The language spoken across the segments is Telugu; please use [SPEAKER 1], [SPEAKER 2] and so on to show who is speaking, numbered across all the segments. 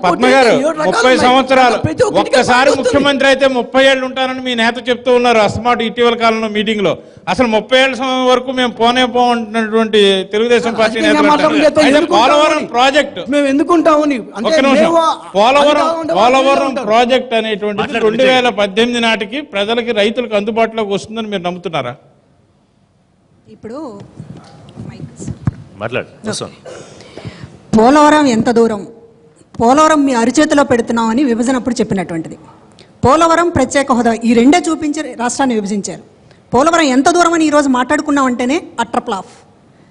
[SPEAKER 1] పద్మ గారు 30 సంవత్సరాలు ఒక్కసారి ముఖ్యమంత్రి అయితే 30 ఏళ్ళు ఉంటానని మీ నేత చెప్తూ ఉన్నారు అస్మాట్ ఇటీవల కాలంలో మీటింగ్ లో. అసలు 30 ఏళ్ళ వరకు మేము పోనటువంటి తెలుగుదేశం పార్టీ నేతలు పోలవరం ప్రాజెక్టు
[SPEAKER 2] మేము ఎందుకుంటాము
[SPEAKER 1] పోలవరం ప్రాజెక్ట్ అనేటువంటిది 2018 నాటికి ప్రజలకి రైతులకు అందుబాటులోకి వస్తుందని మీరు నమ్ముతున్నారా?
[SPEAKER 3] ఇప్పుడు
[SPEAKER 4] పోలవరం ఎంత దూరం, పోలవరం మీ అరిచేతిలో పెడుతున్నామని విభజనప్పుడు చెప్పినటువంటిది. పోలవరం ప్రత్యేక హోదా ఈ రెండే చూపించి రాష్ట్రాన్ని విభజించారు. పోలవరం ఎంత దూరం అని ఈరోజు మాట్లాడుకున్నామంటేనే అట్రప్లాఫ్.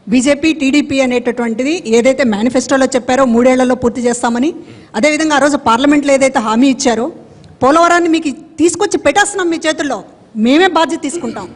[SPEAKER 4] బీజేపీ టీడీపీ అనేటటువంటిది ఏదైతే మేనిఫెస్టోలో చెప్పారో 3 ఏళ్లలో పూర్తి చేస్తామని, అదేవిధంగా ఆ రోజు పార్లమెంట్లో ఏదైతే హామీ ఇచ్చారో పోలవరాన్ని మీకు తీసుకొచ్చి పెట్టేస్తున్నాం మీ చేతుల్లో, మేమే బాధ్యత తీసుకుంటాం,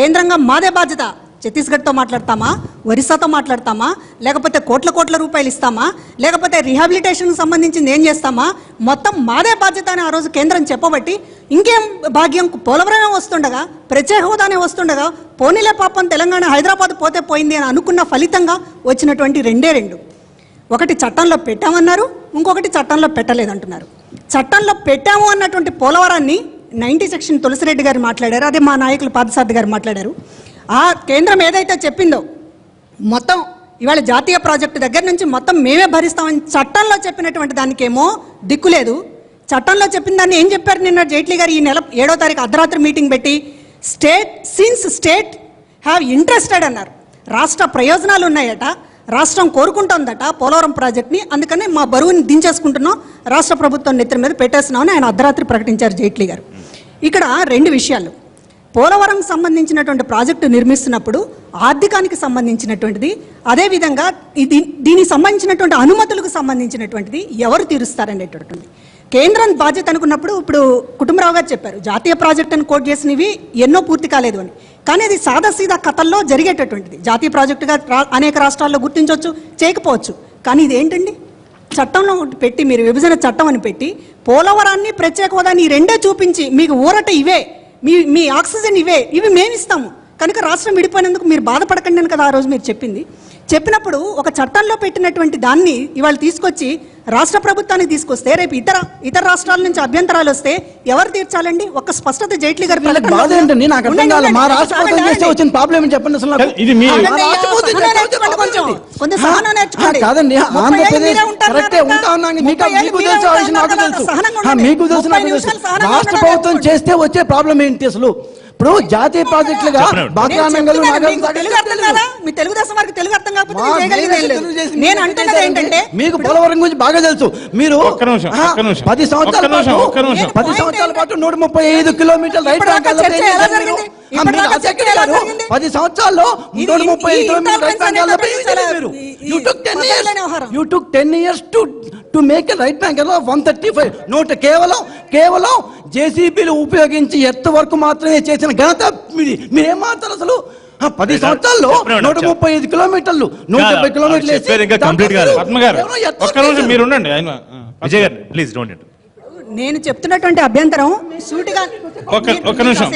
[SPEAKER 4] కేంద్రంగా మాదే బాధ్యత. ఛత్తీస్గఢ్తో మాట్లాడతామా, ఒరిస్సాతో మాట్లాడతామా, లేకపోతే కోట్ల రూపాయలు ఇస్తామా, లేకపోతే రీహాబిలిటేషన్కి సంబంధించింది ఏం చేస్తామా, మొత్తం మాదే బాధ్యత అని ఆ రోజు కేంద్రం చెప్పబట్టి ఇంకేం భాగ్యం, పోలవరమే వస్తుండగా, ప్రత్యేక హోదానే వస్తుండగా, పోనీలే పాపం తెలంగాణ హైదరాబాద్ పోతే పోయింది అని అనుకున్న ఫలితంగా వచ్చినటువంటి రెండు. ఒకటి చట్టంలో పెట్టామన్నారు, ఇంకొకటి చట్టంలో పెట్టలేదంటున్నారు. చట్టంలో పెట్టాము అన్నటువంటి పోలవరాన్ని 90 సెక్షన్ తులసిరెడ్డి గారు మాట్లాడారు, అదే మా నాయకులు పాదసారథి గారు మాట్లాడారు. ఆ కేంద్రం ఏదైతే చెప్పిందో మొత్తం ఇవాళ జాతీయ ప్రాజెక్టు దగ్గర నుంచి మొత్తం మేమే భరిస్తామని చట్టంలో చెప్పినటువంటి దానికేమో దిక్కులేదు. చట్టంలో చెప్పిన దాన్ని ఏం చెప్పారు నిన్న జైట్లీ గారు? ఈ నెల 7వ తారీఖు అర్ధరాత్రి మీటింగ్ పెట్టి స్టేట్ హ్యావ్ ఇంట్రెస్టెడ్ అన్నారు. రాష్ట్ర ప్రయోజనాలు ఉన్నాయట, రాష్ట్రం కోరుకుంటుందట పోలవరం ప్రాజెక్ట్ని, అందుకని మా బరువుని దించేసుకుంటున్నాం, రాష్ట్ర ప్రభుత్వం నెత్తిన మీద పెట్టేస్తున్నామని ఆయన అర్ధరాత్రి ప్రకటించారు జైట్లీ గారు. ఇక్కడ 2 విషయాలు. పోలవరం సంబంధించినటువంటి ప్రాజెక్టు నిర్మిస్తున్నప్పుడు ఆర్థికానికి సంబంధించినటువంటిది, అదేవిధంగా దీనికి సంబంధించినటువంటి అనుమతులకు సంబంధించినటువంటిది ఎవరు తీరుస్తారనేటటువంటి కేంద్రం బాధ్యత అనుకున్నప్పుడు, ఇప్పుడు కుటుంబరావు గారు చెప్పారు జాతీయ ప్రాజెక్ట్ అని కోట్ చేసినవి ఎన్నో పూర్తి కాలేదు అని, కానీ అది సాదాసీదా కథల్లో జరిగేటటువంటిది. జాతీయ ప్రాజెక్టుగా అనేక రాష్ట్రాల్లో గుర్తించవచ్చు, చేయకపోవచ్చు, కానీ ఇది ఏంటండి? చట్టంలో పెట్టి మీరు విభజన చట్టం అని పెట్టి పోలవరాన్ని ప్రత్యేక హోదాని ఈ రెండే చూపించి మీకు ఊరట ఇవే, మీ ఆక్సిజన్ ఇవి మేము ఇస్తాము కనుక రాష్ట్రం విడిపోయినందుకు మీరు బాధపడకండి అని కదా ఆ రోజు మీరు చెప్పింది. చెప్పినప్పుడు ఒక చట్టంలో పెట్టినటువంటి దాన్ని ఇవాళ తీసుకొచ్చి రాష్ట్ర ప్రభుత్వానికి తీసుకొస్తే రేపు ఇతర రాష్ట్రాల నుంచి అభ్యంతరాలు వస్తే ఎవరు తీర్చాలండి? ఒక స్పష్టత జైట్లీ గారు
[SPEAKER 2] కాదండి, రాష్ట్ర ప్రభుత్వం చేస్తే వచ్చే ప్రాబ్లం ఏంటి అసలు? ఇప్పుడు జాతీయ ప్రాజెక్టులుగా
[SPEAKER 4] తెలుగుదేశం వారికి తెలుగు అర్థం కాకపోతే నేను అంటున్నది ఏంటంటే
[SPEAKER 2] మీకు పోలవరం గురించి బాగా తెలుసు. మీరు 10 సంవత్సరాల పాటు 135 కిలోమీటర్ల రైట్ బ్యాంక్ 10 సంవత్సరాల్లో 135 కిలోమీటర్ల right bank You took 10 years to make a right bank 135 note కేవలం జేసీబీలు ఉపయోగించి ఎత్తు వరకు మాత్రమే చేసిన ఘనత మీరేం మాట్లాడారు అసలు? 10 సంవత్సరాల్లో 135 కిలోమీటర్లు 170 కిలోమీటర్లు.
[SPEAKER 4] నేను చెప్తున్నటువంటి అభ్యంతరం సూటిగా
[SPEAKER 1] ఒక్క నిమిషం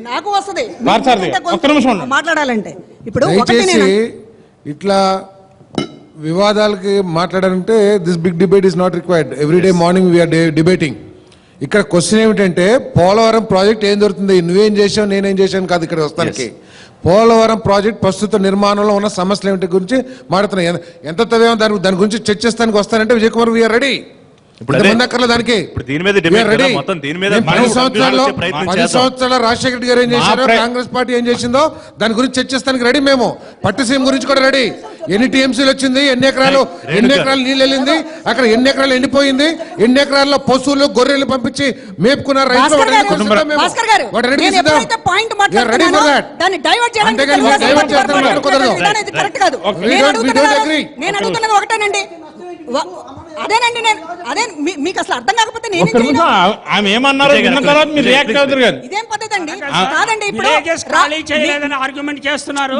[SPEAKER 4] నాకు వస్తుంది మాట్లాడాలంటే. ఇప్పుడు
[SPEAKER 5] ఇట్లా వివాదాలకి మాట్లాడాలంటే this big debate is not required. Everyday morning we are debating. ఇక్కడ క్వశ్చన్ ఏమిటంటే పోలవరం ప్రాజెక్ట్ ఏం దొరుకుతుంది, నువ్వేం చేసావు నేనేం చేశాను కాదు ఇక్కడ వస్తానికి. పోలవరం ప్రాజెక్ట్ ప్రస్తుత నిర్మాణంలో ఉన్న సమస్యలు ఏమిటి గురించి మాట్లాడుతున్నాం. ఎంత తవ్వామో దాని గురించి చర్చిస్తానికి వస్తానంటే విజయ్ కుమార్ వీఆర్ రెడీ. దానికి 10 సంవత్సరాల రాజశేఖర రెడ్డి గారు ఏం చేశారో, కాంగ్రెస్ పార్టీ ఏం చేసిందో దాని గురించి చర్చిస్తానికి రెడీ. మేము పట్టిసీమ గురించి కూడా రెడీ. ఎన్ని టీఎంసీలు వచ్చింది, ఎన్ని ఎకరాలు నీళ్ళు వెళ్ళింది, అక్కడ ఎన్ని ఎకరాలు ఎండిపోయింది, ఎన్ని ఎకరాల్లో పశువులు గొర్రెలు పంపించి మేపుకున్నారు రైతులు.
[SPEAKER 4] అదేనండి, అదే మీకు అసలు అర్థం కాకపోతే
[SPEAKER 1] ఇదేం
[SPEAKER 4] పద్ధతి అండి? కాదండి,
[SPEAKER 3] ఆర్గ్యుమెంట్ చేస్తున్నారు.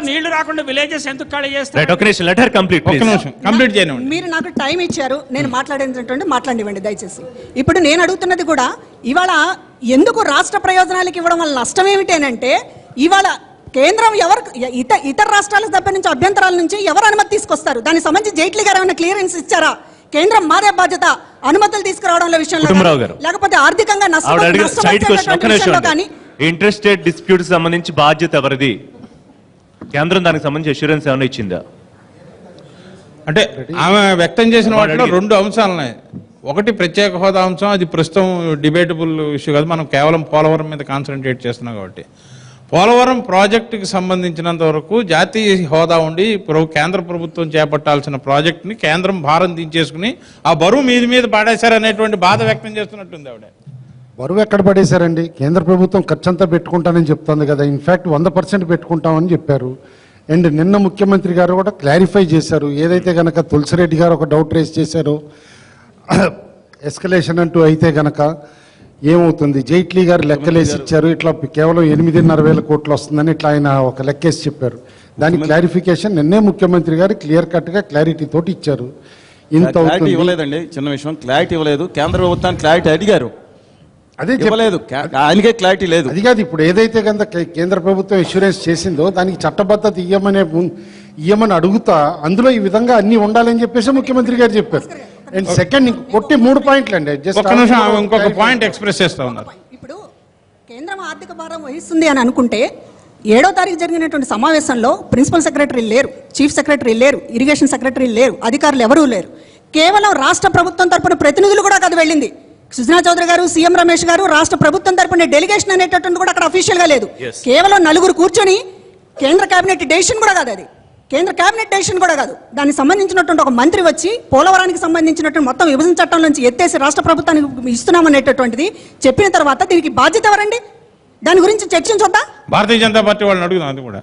[SPEAKER 3] నీళ్లు రాకుండా విలేజెస్ ఎందుకు ఖాళీ చేస్తారు?
[SPEAKER 4] మీరు నాకు టైం ఇచ్చారు, నేను మాట్లాడినివ్వండి దయచేసి. ఇప్పుడు నేను అడుగుతున్నది కూడా ఇవాళ ఎందుకు రాష్ట్ర ప్రయోజనాలకు ఇవ్వడం వల్ల నష్టం ఏమిటేనంటే, ఇవాళ కేంద్రం ఎవరు ఇతర రాష్ట్రాలకు తప్ప నుంచి అభ్యంతరాల నుంచి ఎవరు అనుమతి తీసుకొస్తారు? దానికి సంబంధించి జైట్లీ గారు ఏమైనా క్లియరెన్స్ ఇచ్చారా? కేంద్రం మాదే బాధ్యత అనుమతులు తీసుకురావడంలో విషయంలో
[SPEAKER 6] కుటుంబరావు గారు.
[SPEAKER 4] లేకపోతే ఆర్థికంగా
[SPEAKER 6] ఆవిడ అడిగిన స్ట్రైట్ క్వశ్చన్, ఒక్క నిమిషం
[SPEAKER 4] కానీ
[SPEAKER 6] ఇంటర్ స్టేట్ డిస్ప్యూట్ సంబంధించి బాధ్యత ఎవరిది? కేంద్రం దానికి సంబంధించి అష్యూరెన్స్ ఏమైనా ఇచ్చిందా?
[SPEAKER 1] అంటే ఆమె వ్యక్తం చేసిన వాటిలో రెండు అంశాలు ఉన్నాయి. ఒకటి ప్రత్యేక హోదా అంశం, అది ప్రస్తుతం డిబేటబుల్ ఇష్యూ కాదు, మనం కేవలం పోలవరం మీద కాన్సన్ట్రేట్ చేస్తున్నాం కాబట్టి. పోలవరం ప్రాజెక్టుకి సంబంధించినంత వరకు జాతీయ హోదా ఉండి కేంద్ర ప్రభుత్వం చేపట్టాల్సిన ప్రాజెక్టుని కేంద్రం భారం దించేసుకుని ఆ బరువు మీద పాడేశారనేటువంటి బాధ వ్యక్తం చేస్తున్నట్టుంది ఆవిడ.
[SPEAKER 7] బరువు ఎక్కడ పడేశారండి? కేంద్ర ప్రభుత్వం ఖర్చంతా పెట్టుకుంటానని చెప్తుంది కదా. ఇన్ఫ్యాక్ట్ 100% పెట్టుకుంటామని చెప్పారు. అండ్ నిన్న ముఖ్యమంత్రి గారు కూడా క్లారిఫై చేశారు. ఏదైతే కనుక తులసిరెడ్డి గారు ఒక డౌట్ రేస్ చేశారో, ఎస్కలేషన్ అంటూ అయితే గనక ఏమవుతుంది? జైట్లీ గారు లెక్కలేసి ఇచ్చారు, ఇట్లా కేవలం 8,500 కోట్లు వస్తుందని ఇట్లా ఆయన ఒక లెక్కేసి చెప్పారు. దాని క్లారిఫికేషన్ నిన్నే ముఖ్యమంత్రి గారు క్లియర్ కట్గా క్లారిటీ తోటి ఇచ్చారు. ఇంత
[SPEAKER 8] క్లారిటీ ఇవ్వలేదండి, చిన్న విషయం, క్లారిటీ ఇవ్వలేదు. కేంద్ర ప్రభుత్వానికి క్లారిటీ అడిగారు,
[SPEAKER 7] అదే
[SPEAKER 8] ఇవ్వలేదు, ఆయనకే క్లారిటీ లేదు.
[SPEAKER 7] అది కాదు, ఇప్పుడు ఏదైతే కనుక కేంద్ర ప్రభుత్వం ఇన్సూరెన్స్ చేసిందో దానికి చట్టబద్ధత ఇయ్యమని అడుగుతా, అందులో ఈ విధంగా అన్ని ఉండాలని చెప్పేసి ముఖ్యమంత్రి గారు చెప్పారు. అండ్ సెకండ్ కొట్టి 3 పాయింట్లు అండి.
[SPEAKER 1] ఒక్క నిమిషం, ఇంకొక పాయింట్ ఎక్స్ప్రెస్ చేస్తా ఉన్నారు.
[SPEAKER 4] ఇప్పుడు కేంద్రం ఆర్థిక భారం వహిస్తుంది అని అనుకుంటే 7వ తారీఖు జరిగినటువంటి సమావేశంలో ప్రిన్సిపల్ సెక్రటరీ లేరు, చీఫ్ సెక్రటరీ లేరు, ఇరిగేషన్ సెక్రటరీ లేరు, అధికారులు ఎవరూ లేరు. కేవలం రాష్ట్ర ప్రభుత్వం తరపున ప్రతినిధులు కూడా కాదు వెళ్ళింది. సుజనా చౌదరి గారు, సీఎం రమేష్ గారు, రాష్ట్ర ప్రభుత్వం తరపున డెలిగేషన్ అనేటటువంటి కూడా అక్కడ అఫీషియల్ గా లేదు. కేవలం 4 కూర్చొని కేంద్ర కేబినెట్ డెసిషన్ కూడా కాదు, అది కేంద్ర కేబినెట్ డెసిషన్ కూడా కాదు. దానికి సంబంధించినటువంటి ఒక మంత్రి వచ్చి పోలవరానికి సంబంధించినటువంటి మొత్తం విభజన చట్టం నుంచి ఎత్తేసి రాష్ట్ర ప్రభుత్వానికి ఇస్తున్నామనేటటువంటిది చెప్పిన తర్వాత దీనికి బాధ్యత ఎవరండి? దాని గురించి చర్చించొద్దా?
[SPEAKER 1] భారతీయ జనతా పార్టీ వాళ్ళని అడుగుదాం అది కూడా.